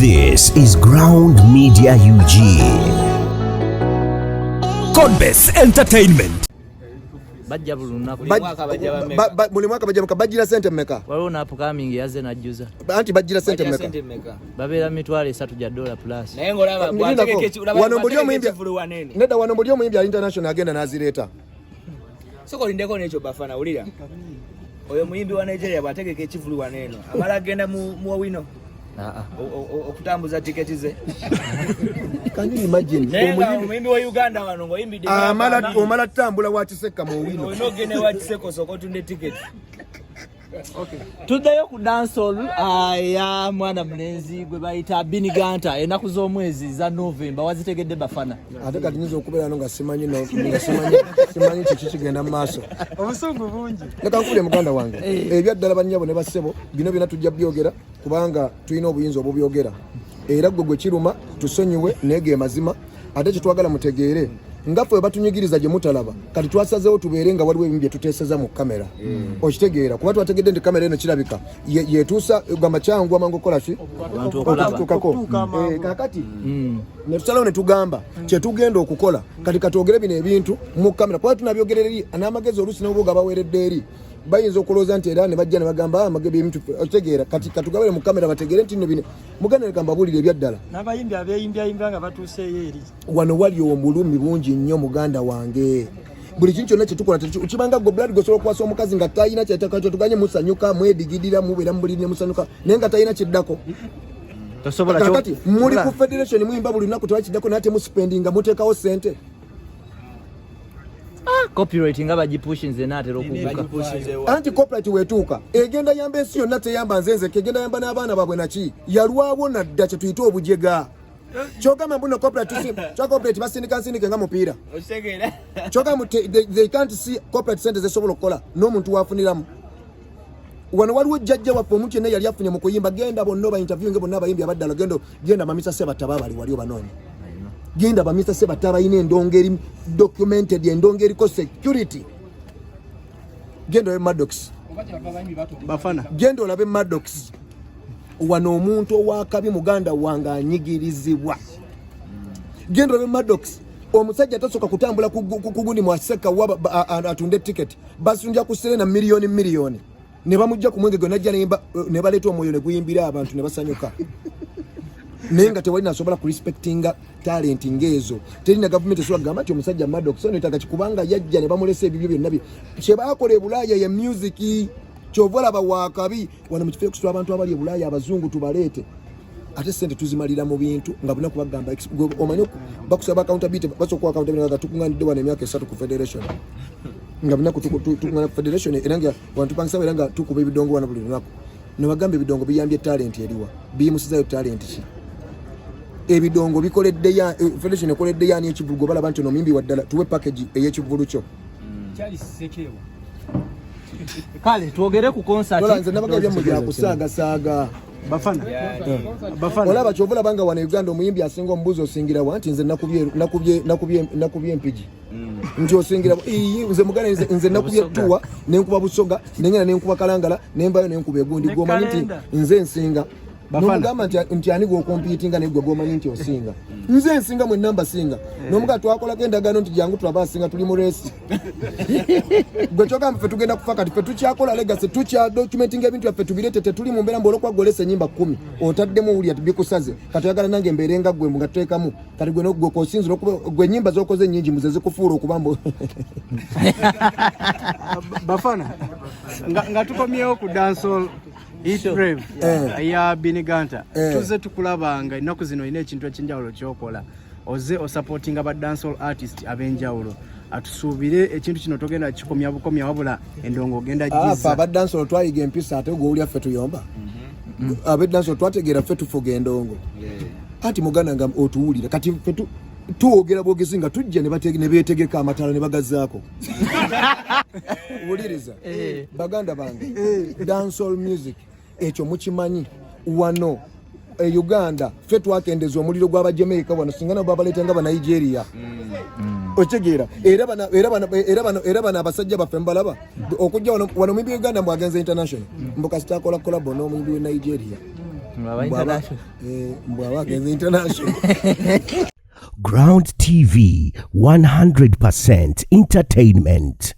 This is Ground Media UG. Codebase Entertainment. Bajja bulunaku buli mwaka bajja mukabajira sente mmeka waliwo na upcoming yaze najjuza anti bajira sente mmeka babera mitwale 3 ja $1 plus naye ngolaba bwategeke wanene neda wano mbulyo muyimbi ya international agenda nazireta soko lindeko necho bafana ulira oyo muyimbi wa Nigeria bwategeke ekivulu waneno amala agenda mu wino okutambuza tiketi ze can you imagine muyimbi wa Uganda wano ngoyimbi omala tambula watiseka mu wino onogene watiseko soko tunde tiketi. Okay. Tuddayo ku dancehall aya mwana mlenzi gwe bayita Binne ganter enaku z'omwezi za November wazitegedde bafana ate kati nyiza okubeera no nga simanyi kikigenda mu maaso obusungu bungi leka nkule muganda wange ebyaddala bannyabo ne bassebo bino byonna tujja byogera kubanga tulina obuyinza obubyogera era gwe kiruma tusonyiwe neege mazima ate kitwagala mutegeere ngaffe batunyigiriza gye mutalaba kati twasazeewo tubeere nga waliwo ebintu bye tuteeseza mu kamera okitegeera kuba twategedde nti kamera eno kirabika yetuusa gamba kyangu amangu okukola ki okutuukako kakati ne tusalawo ne tugamba kyetugenda okukola kati katwogere bino ebintu mu kamera kuba tunabyogerera eri n'amagezi oluusi nabo gabaweeredde eri bayinza okulooza nti era ne bajja ne bagamba amagebe ebintu okitegeera kati katugabire mu kamera bategeere nti nno bino muganda ne kamba bulire ebyaddala n'abayimbi abeeyimbya nga batuuseeyo eri wano wali omulumi bungi nnyo muganda wange buli kintu kyonna kyetukola kibanga go blood gosobola okukwasa omukazi nga tayina kyetaka kyo tuganye musanyuka mwedigidira mubeera mubulire musanyuka naye nga tayina kiddako kakati muli ku federation muyimba buli lunaku tebakiddako naye temuspendinga muteekawo sente copyright nga bagipusha nze naatera okuvuka anti copyright wetuuka egenda yamba ensi yonna teyamba nzenzeke egenda yamba n'abaana baabwe naki yalwawo nadda kye tuyite obujega kyogamba mbuno copyright basindika nga mupiira kyogamba they can't see copyright sente zesobola okukola n'omuntu wafuniramu wano waliwo jjajja waffe omuntu yenna yali afunye mu kuyimba genda bonna oba interview nge bonna abayimbi abaddala genda bamisa sebataba bali wali obanoonya genda bamisa sebataba ine endongeri documented endongeri ko security genda olabe Maddox bafana genda olabe Maddox wano omuntu owakabi muganda wange anyigirizibwa genda olabe Maddox omusajja tasoka kutambula kugundi mwaseka waba atunde ticket basunja kusere na miliyoni ne bamujja ku mwenge gwe najja ne baleeta omwoyo ne guyimbira abantu ne basanyuka naye nga tewali nasobola kurespectinga talent ngezo terina gavumenti esobola kugamba nti omusajja Maddox ono etaka kikubanga yajja ne bamulesa ebibyo byonna kye baakola e Bulaaya ye music kyova olaba wakabi wano mu kifo ekusula abantu abali e Bulaaya abazungu tubaleete ate sente tuzimalira mu bintu nga bulina kubagamba omanyi bakusaba accountability basokuwa accountability nga tukunganidde wano emyaka 3 ku federation nga bulina tukungana ku federation era nga wantu pangisaba era nga tukuba ebidongo wano buli lunaku ne bagamba ebidongo biyambye talent eriwa biyimusizayo talent ki ebidongo bikoledde ya federation ekoledde yani ekivulugo balaba nti nomimbi waddala tuwe package ey'ekivulu kyo kyali sekewo kale twogere ku concert nze nabaga bya mu kusaaga bafana olaba kyovola banga wana Uganda omuyimbi asinga omubuzi osingira wa nti nze nakubye empigi nti osingira nze mugana nze nakubye tuwa nenkuba busoga nengena nenkuba kalangala nembayo nenkuba egundi gomanyi nti nze nsinga nomugamba nti ani gwokompitinga naye gwe gomanyi nti osinga nze nsinga mwe namba singa nomuga twakolako endagaano nti jangu tulaba asinga tuli mu reesi gwe kyogamba ffe tugenda kufa kati ffe tukyakola legacy tukya documenting ebintu byaffe tubirete tetuli mu mbeera mbolokwa golesa ennyimba 10 otaddemu wulya tubikusaze kati oyagala nange embeere nga gwe nga tuteekamu kati gwe nogwe kosinzira gwe ennyimba z'okoze ennyingi muze zikufuula okuba mbu bafana nga tukomyewo ku dancehall Brave ya Binne ganter tuze tukulabanga ennaku zino ine ekintu ekinjawulo kyokola oze osupportinga ba dancehall artist abenjawulo atusuubire ekintu kino togenda kikomya wabula endongo ogenda jiza ba dancehall twayiga empisa ate gwe oli affe tuyomba abe dancehall twategeera ffe tufuga endongo ati muganda nga otuwulira kati ffe tuwogera bwogezi nga tujja ne beetegeka amatala ne bagazaako wuliriza baganda bange dancehall music ekyo mukimanyi wano Uganda ffe twakendeza omuliro gw'Abajamaica wano singa nabo babaleeta nga Banigeria otegeera era bano abasajja baffe mbalaba okujja wano muyimbi Uganda mbwagenze international mbuka sitakola collabo n'omuyimbi we Nigeria mbwaba agenze international. Ground TV 100% entertainment.